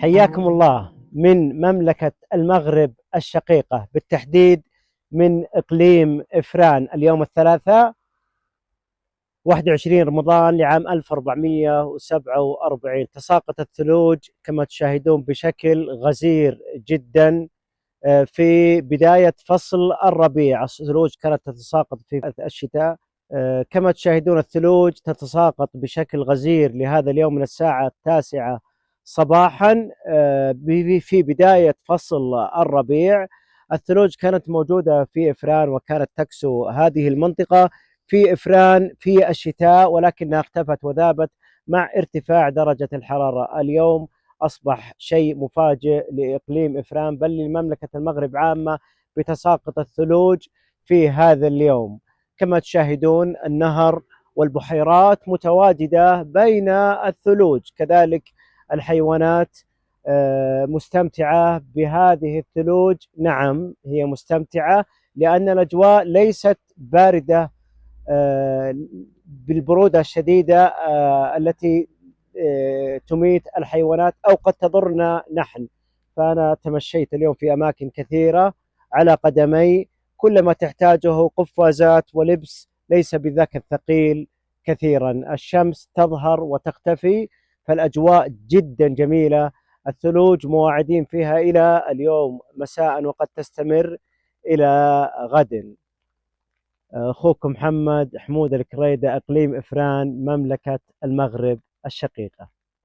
حياكم الله من مملكة المغرب الشقيقة، بالتحديد من إقليم إفران. اليوم الثلاثاء 21 رمضان لعام 1447. تساقط الثلوج كما تشاهدون بشكل غزير جدا في بداية فصل الربيع. الثلوج كانت تتساقط في الشتاء، كما تشاهدون الثلوج تتساقط بشكل غزير لهذا اليوم من الساعة 9 صباحا في بداية فصل الربيع. الثلوج كانت موجودة في إفران وكانت تكسو هذه المنطقة في إفران في الشتاء، ولكنها اختفت وذابت مع ارتفاع درجة الحرارة. اليوم أصبح شيء مفاجئ لإقليم إفران بل لمملكة المغرب عامة بتساقط الثلوج في هذا اليوم. كما تشاهدون النهر والبحيرات متواجدة بين الثلوج، كذلك الحيوانات مستمتعة بهذه الثلوج. نعم، هي مستمتعة لأن الأجواء ليست باردة بالبرودة الشديدة التي تميت الحيوانات أو قد تضرنا نحن. فأنا تمشيت اليوم في أماكن كثيرة على قدمي، كل ما تحتاجه قفازات ولبس ليس بذاك الثقيل كثيرا. الشمس تظهر وتختفي، فالأجواء جدا جميلة. الثلوج مواعدين فيها إلى اليوم مساء وقد تستمر إلى غد. أخوكم محمد حمود الكريدة، إقليم إفران، مملكة المغرب الشقيقة.